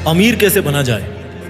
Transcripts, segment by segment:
अमीर कैसे बना जाए।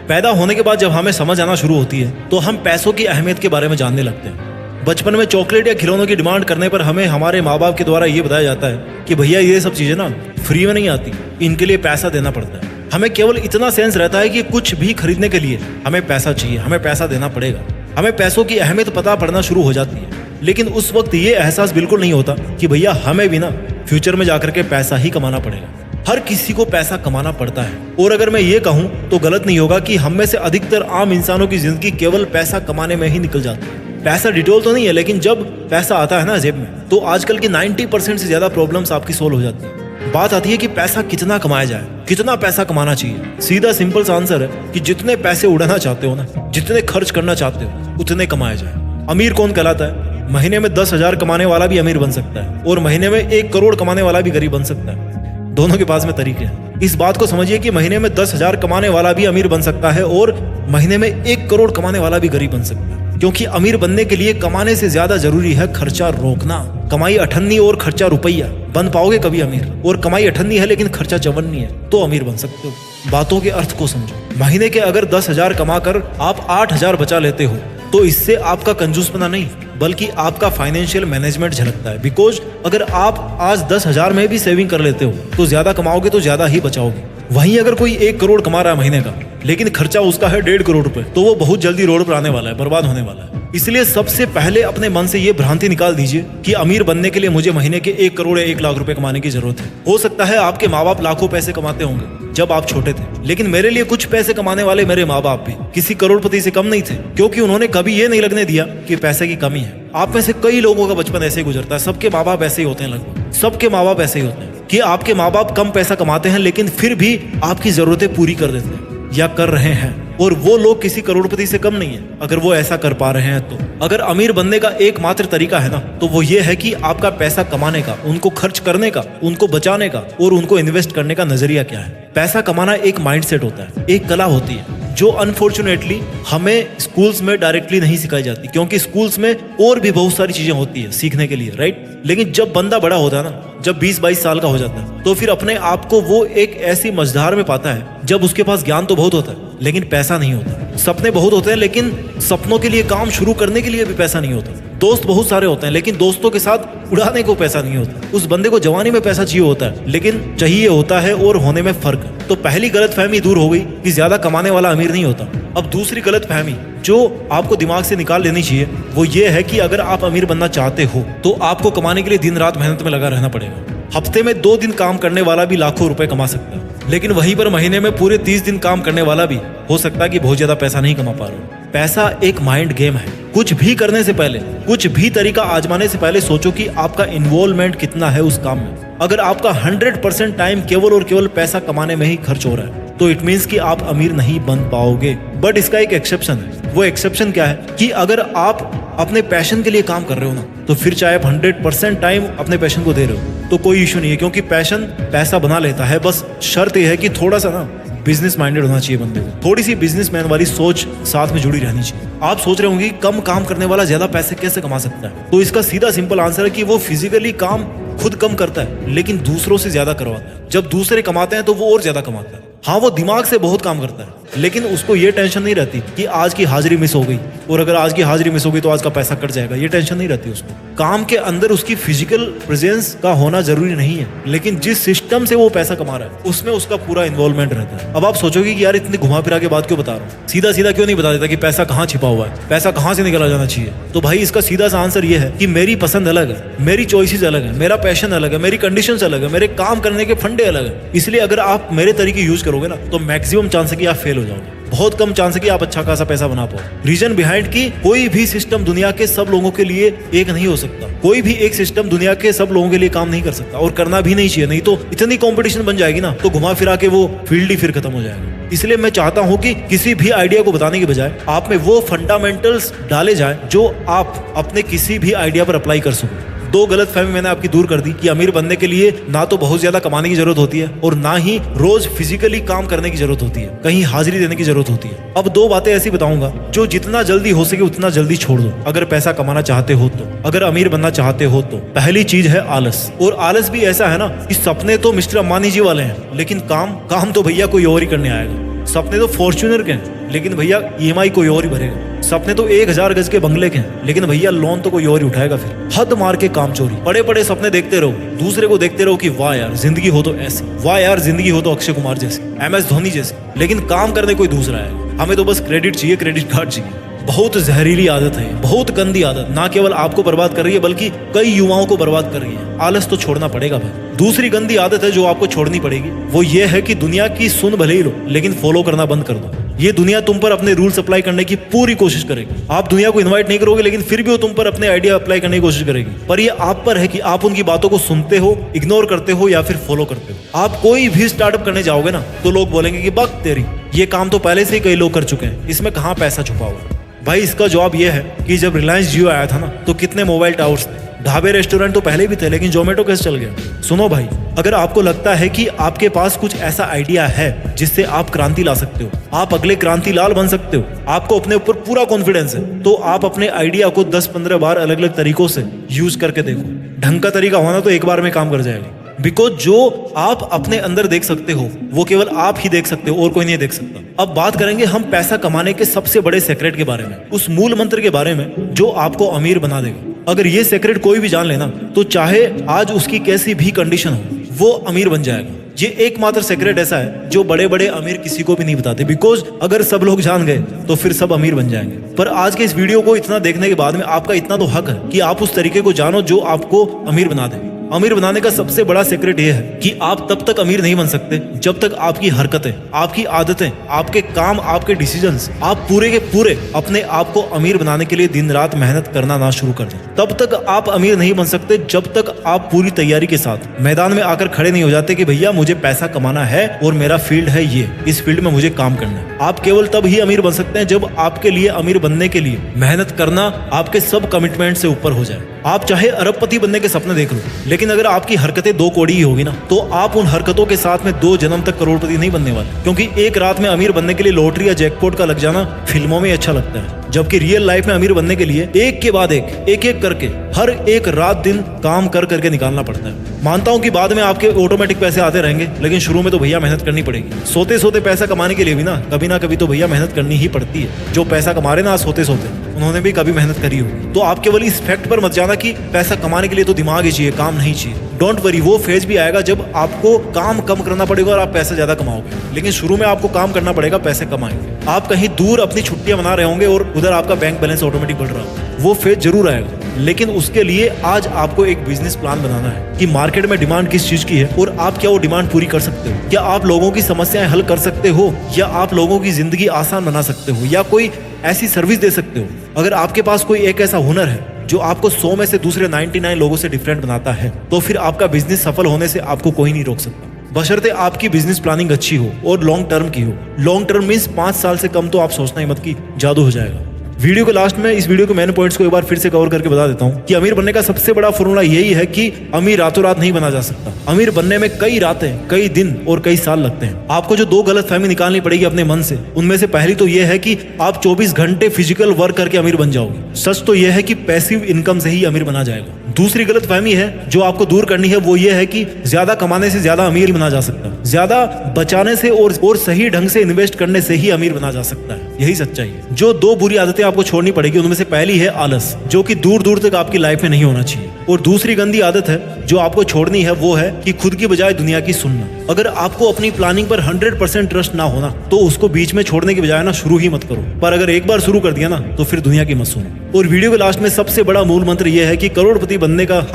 पैदा होने के बाद जब हमें समझ आना शुरू होती है तो हम पैसों की अहमियत के बारे में जानने लगते हैं। बचपन में चॉकलेट या खिलौनों की डिमांड करने पर हमें हमारे माँ बाप के द्वारा ये बताया जाता है कि भैया ये सब चीज़ें ना फ्री में नहीं आती, इनके लिए पैसा देना पड़ता है। हमें केवल इतना सेंस रहता है कि कुछ भी खरीदने के लिए हमें पैसा चाहिए, हमें पैसा देना पड़ेगा। हमें पैसों की अहमियत पता पड़ना शुरू हो जाती है, लेकिन उस वक्त ये एहसास बिल्कुल नहीं होता कि भैया हमें भी ना फ्यूचर में जाकर के पैसा ही कमाना पड़ेगा। हर किसी को पैसा कमाना पड़ता है। और अगर मैं ये कहूँ तो गलत नहीं होगा कि हम में से अधिकतर आम इंसानों की जिंदगी केवल पैसा कमाने में ही निकल जाती है। पैसा डिटेल तो नहीं है, लेकिन जब पैसा आता है ना जेब में तो आजकल की 90% से ज्यादा प्रॉब्लम्स आपकी सोल्व हो जाती है। बात आती है कि पैसा कितना कमाया जाए, कितना पैसा कमाना चाहिए। सीधा सिंपल सा आंसर है कि जितने पैसे उड़ाना चाहते हो ना, जितने खर्च करना चाहते हो उतने कमाया जाए। अमीर कौन कहलाता है? महीने में 10,000 कमाने वाला भी अमीर बन सकता है और महीने में 1 करोड़ कमाने वाला भी गरीब बन सकता है। दोनों के पास में तरीके हैं। इस बात को समझिए कि महीने में 10,000 कमाने वाला भी अमीर बन सकता है और महीने में 1 करोड़ कमाने वाला भी गरीब बन सकता है। क्योंकि अमीर बनने के लिए कमाने से ज्यादा जरूरी है खर्चा रोकना। कमाई 98 और खर्चा रुपया। बन पाओगे कभी अमीर? और कमाई 98 है लेकिन खर्चा 54 है तो अमीर बन सकते हो। बातों के अर्थ को समझो। महीने के अगर 10,000 कमाकर आप 8,000 बचा लेते हो तो इससे आपका कंजूसपना नहीं बल्कि आपका फाइनेंशियल मैनेजमेंट झलकता है। बिकॉज अगर आप आज 10,000 में भी सेविंग कर लेते हो तो ज्यादा कमाओगे तो ज्यादा ही बचाओगे। वहीं अगर कोई 1 करोड़ कमा रहा है महीने का लेकिन खर्चा उसका है 1.5 करोड़ रुपए तो वो बहुत जल्दी रोड पर आने वाला है, बर्बाद होने वाला है। इसलिए सबसे पहले अपने मन से ये भ्रांति निकाल दीजिए कि अमीर बनने के लिए मुझे महीने के 1 करोड़ या 1 लाख रुपए कमाने की जरूरत है। हो सकता है आपके माँ बाप लाखों पैसे कमाते होंगे जब आप छोटे थे, लेकिन मेरे लिए कुछ पैसे कमाने वाले मेरे माँ बाप भी किसी करोड़पति से कम नहीं थे, क्योंकि उन्होंने कभी ये नहीं लगने दिया कि पैसे की कमी है। आप में से कई लोगों का बचपन ऐसे ही गुजरता है। सबके माँ बाप ऐसे ही होते हैं, लगभग सबके माँ बाप ऐसे ही होते हैं कि आपके माँ बाप कम पैसा कमाते हैं लेकिन फिर भी आपकी जरूरतें पूरी कर देते हैं या कर रहे हैं। और वो लोग किसी करोड़पति से कम नहीं है अगर वो ऐसा कर पा रहे हैं तो। अगर अमीर बनने का एकमात्र तरीका है ना तो वो ये है कि आपका पैसा कमाने का, उनको खर्च करने का, उनको बचाने का और उनको इन्वेस्ट करने का नजरिया क्या है। पैसा कमाना एक माइंडसेट होता है, एक कला होती है जो अनफॉर्चुनेटली हमें स्कूल्स में डायरेक्टली नहीं सिखाई जाती, क्योंकि स्कूल्स में और भी बहुत सारी चीजें होती है सीखने के लिए, राइट। लेकिन जब बंदा बड़ा होता है ना, जब 20-22 साल का हो जाता है तो फिर अपने आप को वो एक ऐसी मझधार में पाता है जब उसके पास ज्ञान तो बहुत होता है लेकिन पैसा नहीं होता। सपने बहुत होते हैं लेकिन सपनों के लिए काम शुरू करने के लिए भी पैसा नहीं होता। दोस्त बहुत सारे होते हैं लेकिन दोस्तों के साथ उड़ाने को पैसा नहीं होता। उस बंदे को जवानी में पैसा चाहिए होता है लेकिन चाहिए होता है और होने में फर्क है। तो पहली गलतफहमी दूर हो गई कि ज्यादा कमाने वाला अमीर नहीं होता। अब दूसरी गलतफहमी जो आपको दिमाग से निकाल लेनी चाहिए वो ये है कि अगर आप अमीर बनना चाहते हो तो आपको कमाने के लिए दिन रात मेहनत में लगा रहना पड़ेगा। हफ्ते में 2 दिन काम करने वाला भी लाखों रुपए कमा सकता है, लेकिन वहीं पर महीने में पूरे 30 दिन काम करने वाला भी हो सकता है कि बहुत ज्यादा पैसा नहीं कमा पा रहा हो। पैसा एक माइंड गेम है। कुछ भी करने से पहले, कुछ भी तरीका आजमाने से पहले सोचो कि आपका इन्वॉल्वमेंट कितना है उस काम में। अगर आपका 100% टाइम केवल और केवल पैसा कमाने में ही खर्च हो रहा है तो इट मीन्स कि आप अमीर नहीं बन पाओगे। बट इसका एक एक्सेप्शन है। वो एक्सेप्शन क्या है कि अगर आप अपने पैशन के लिए काम कर रहे हो ना तो फिर चाहे आप 100% टाइम अपने पैशन को दे रहे हो तो कोई इशू नहीं है, क्योंकि पैशन पैसा बना लेता है। बस शर्त यह है कि थोड़ा सा ना बिजनेस माइंडेड होना चाहिए बंदे को, थोड़ी सी बिजनेसमैन वाली सोच साथ में जुड़ी रहनी चाहिए। आप सोच रहे होंगे कम काम करने वाला ज्यादा पैसे कैसे कमा सकता है, तो इसका सीधा सिंपल आंसर है कि वो फिजिकली काम खुद कम करता है लेकिन दूसरों से ज्यादा करवाता है। जब दूसरे कमाते हैं तो वो और ज्यादा कमाता है। हाँ, वो दिमाग से बहुत काम करता है लेकिन उसको ये टेंशन नहीं रहती कि आज की हाजिरी मिस हो गई और अगर आज की हाजिरी मिस हो गई तो आज का पैसा कट जाएगा। ये टेंशन नहीं रहती उसको। काम के अंदर उसकी फिजिकल प्रेजेंस का होना जरूरी नहीं है, लेकिन जिस सिस्टम से वो पैसा कमा रहा है उसमें उसका पूरा इन्वॉल्वमेंट रहता है। अब आप सोचोगे कि यार इतनी घुमा फिरा के बात क्यों बता रहा हूँ, सीधा सीधा क्यों नहीं बता देता कि पैसा कहाँ छिपा हुआ है, पैसा कहाँ से निकाला जाना चाहिए। तो भाई इसका सीधा सा आंसर ये है कि मेरी पसंद अलग है, मेरी चॉइसेस अलग है, मेरा पैशन अलग है, मेरी कंडीशंस अलग है, मेरे काम करने के फंडे अलग है। इसलिए अगर आप मेरे तरीके यूज करोगे ना तो मैक्सिमम चांस है कि आप फेल हो जाओगे, बहुत कम चांस है कि आप अच्छा खासा पैसा बना पाओ। रीजन बिहाइंड की कोई भी सिस्टम दुनिया के सब लोगों के लिए एक नहीं हो सकता। कोई भी एक सिस्टम दुनिया के सब लोगों के लिए काम नहीं कर सकता और करना भी नहीं चाहिए। नहीं तो इतनी कंपटीशन बन जाएगी ना तो घुमा फिरा के वो फील्ड ही फिर खत्म हो जाएगा। इसलिए मैं चाहता हूं कि किसी भी आइडिया को बताने के बजाय आप में वो फंडामेंटल्स डाले जाए जो आप अपने किसी भी आइडिया पर अप्लाई कर सको। दो गलत फहमी मैंने आपकी दूर कर दी कि अमीर बनने के लिए ना तो बहुत ज्यादा कमाने की जरूरत होती है और ना ही रोज फिजिकली काम करने की जरूरत होती है, कहीं हाजिरी देने की जरूरत होती है। अब दो बातें ऐसी बताऊंगा जो जितना जल्दी हो सके उतना जल्दी छोड़ दो अगर पैसा कमाना चाहते हो तो, अगर अमीर बनना चाहते हो तो। पहली चीज है आलस। और आलस भी ऐसा है ना कि सपने तो मिस्टर अंबानी जी वाले हैं, लेकिन काम तो भैया कोई और ही करने आएगा। सपने तो फॉर्च्यूनर के हैं, लेकिन भैया ईएमआई कोई और ही भरेगा। सपने तो 1000 गज के बंगले के हैं, लेकिन भैया लोन तो कोई और ही उठाएगा। फिर हद मार के काम चोरी। बड़े बड़े सपने देखते रहो, दूसरे को देखते रहो कि वाह यार जिंदगी हो तो ऐसी, वाह यार जिंदगी हो तो अक्षय कुमार जैसी, MS धोनी जैसी, लेकिन काम करने कोई दूसरा है। हमें तो बस क्रेडिट चाहिए, क्रेडिट कार्ड चाहिए। बहुत जहरीली आदत है, बहुत गंदी आदत, ना केवल आपको बर्बाद कर रही है बल्कि कई युवाओं को बर्बाद कर रही है। आलस तो छोड़ना पड़ेगा भाई। दूसरी गंदी आदत है जो आपको छोड़नी पड़ेगी, वो ये है कि दुनिया की सुन भले ही लो लेकिन फॉलो करना बंद कर दो। ये दुनिया तुम पर अपने रूल्स अप्लाई करने की पूरी कोशिश करेगी। आप दुनिया को इनवाइट नहीं करोगे, लेकिन फिर भी वो तुम पर अपने आइडिया अप्लाई करने की कोशिश करेगी। पर ये आप पर है कि आप उनकी बातों को सुनते हो, इग्नोर करते हो या फिर फॉलो करते हो। आप कोई भी स्टार्टअप करने जाओगे ना तो लोग बोलेंगे कि बक तेरी, ये काम तो पहले से ही कई लोग कर चुके हैं, इसमें कहाँ पैसा छुपा हुआ। भाई इसका जवाब यह है कि जब रिलायंस जियो आया था ना तो कितने मोबाइल टावर्स थे, ढाबे रेस्टोरेंट तो पहले भी थे, लेकिन जोमेटो कैसे चल गया। सुनो भाई, अगर आपको लगता है कि आपके पास कुछ ऐसा आइडिया है जिससे आप क्रांति ला सकते हो, आप अगले क्रांति लाल बन सकते हो, आपको अपने ऊपर पूरा कॉन्फिडेंस है, तो आप अपने आइडिया को 10-15 बार अलग अलग तरीकों से यूज करके देखो। ढंग का तरीका होना तो एक बार में काम कर जाएगा। बिकॉज जो आप अपने अंदर देख सकते हो वो केवल आप ही देख सकते हो और कोई नहीं देख सकता। अब बात करेंगे हम पैसा कमाने के सबसे बड़े सेक्रेट के बारे में, उस मूल मंत्र के बारे में जो आपको अमीर बना देगा। अगर ये सेक्रेट कोई भी जान लेना तो चाहे आज उसकी कैसी भी कंडीशन हो वो अमीर बन जाएगा। ये एकमात्र सेक्रेट ऐसा है जो बड़े बड़े अमीर किसी को भी नहीं बताते, बिकॉज अगर सब लोग जान गए तो फिर सब अमीर बन जाएंगे। पर आज के इस वीडियो को इतना देखने के बाद में आपका इतना तो हक है कि आप उस तरीके को जानो जो आपको अमीर बना दे। अमीर बनाने का सबसे बड़ा सीक्रेट यह है कि आप तब तक अमीर नहीं बन सकते जब तक आपकी हरकतें, आपकी आदतें, आपके काम, आपके डिसीजंस, आप पूरे के पूरे अपने आप को अमीर बनाने के लिए दिन रात मेहनत करना ना शुरू कर दें। तब तक आप अमीर नहीं बन सकते जब तक आप पूरी तैयारी के साथ मैदान में आकर खड़े नहीं हो जाते कि भैया मुझे पैसा कमाना है और मेरा फील्ड है ये, इस फील्ड में मुझे काम करना है। आप केवल तब ही अमीर बन सकते हैं जब आपके लिए अमीर बनने के लिए मेहनत करना आपके सब कमिटमेंट से ऊपर हो जाए। आप चाहे अरबपति बनने के सपने देख लो, लेकिन अगर आपकी हरकतें 2 कौड़ी ही होगी ना तो आप उन हरकतों के साथ में 2 जन्म तक करोड़पति नहीं बनने वाले। क्योंकि एक रात में अमीर बनने के लिए लॉटरी या जैकपॉट का लग जाना फिल्मों में अच्छा लगता है, जबकि रियल लाइफ में अमीर बनने के लिए एक के बाद एक करके हर एक रात दिन काम कर करके निकालना पड़ता है। मानता हूं कि बाद में आपके ऑटोमेटिक पैसे आते रहेंगे, लेकिन शुरू में तो भैया मेहनत करनी पड़ेगी। सोते सोते पैसा कमाने के लिए भी ना कभी तो भैया मेहनत करनी ही पड़ती है। जो पैसा कमा रहे ना सोते सोते, उन्होंने भी कभी मेहनत करी होगी। तो आप केवल इस फैक्ट पर मत जाना कि पैसा कमाने के लिए तो दिमाग ही चाहिए, काम नहीं चाहिए। डोंट वरी, वो फेज भी आएगा जब आपको काम कम करना पड़ेगा और आप पैसा ज्यादा कमाओगे, लेकिन शुरू में आपको काम करना पड़ेगा, पैसे कमाएंगे। आप कहीं दूर अपनी छुट्टियां मना रहे होंगे और उधर आपका बैंक बैलेंस ऑटोमेटिक बढ़ रहा होगा, वो फेज जरूर आएगा। लेकिन उसके लिए आज आपको एक बिजनेस प्लान बनाना है कि मार्केट में डिमांड किस चीज की है और आप क्या वो डिमांड पूरी कर सकते हो। क्या आप लोगों की समस्याएं हल कर सकते हो, या आप लोगों की जिंदगी आसान बना सकते हो, या कोई ऐसी सर्विस दे सकते हो। अगर आपके पास कोई एक ऐसा हुनर है जो आपको 100 में से दूसरे 99 लोगों से डिफरेंट बनाता है, तो फिर आपका बिजनेस सफल होने से आपको कोई नहीं रोक सकता, बशर्ते आपकी बिजनेस प्लानिंग अच्छी हो और लॉन्ग टर्म की हो। लॉन्ग टर्म मीन्स 5 साल से कम तो आप सोचना ही मत कि जादू हो जाएगा। वीडियो के लास्ट में इस वीडियो के मेन पॉइंट्स को एक बार फिर से कवर करके बता देता हूं कि अमीर बनने का सबसे बड़ा फॉर्मूला यही है कि अमीर रातों रात नहीं बना जा सकता। अमीर बनने में कई रातें, कई दिन और कई साल लगते हैं। आपको जो 2 गलतफहमी निकालनी पड़ेगी अपने मन से, उनमें से पहली तो यह है कि आप 24 घंटे फिजिकल वर्क करके अमीर बन जाओगे। सच तो यह है कि पैसिव इनकम से ही अमीर बना जाएगा। दूसरी गलतफहमी है जो आपको दूर करनी है, वो ये है कि ज्यादा कमाने से ज्यादा अमीर बना जा सकता है, ज्यादा बचाने से और सही ढंग से इन्वेस्ट करने से ही अमीर बना जा सकता है। यही सच्चाई है। जो 2 बुरी आदतें आपको छोड़नी पड़ेगी उनमें से पहली है आलस, जो कि दूर दूर तक आपकी लाइफ में नहीं होना चाहिए। और दूसरी गंदी आदत है जो आपको छोड़नी है, वो है कि खुद की बजाय दुनिया की सुनना। अगर आपको अपनी प्लानिंग पर 100% ट्रस्ट ना होना तो उसको बीच में छोड़ने की बजाय ना शुरू ही मत करो। पर अगर एक बार शुरू कर दिया ना तो फिर दुनिया की मत सुनो। और वीडियो के लास्ट में सबसे बड़ा मूल मंत्र यह है कि करोड़पति बनने का हक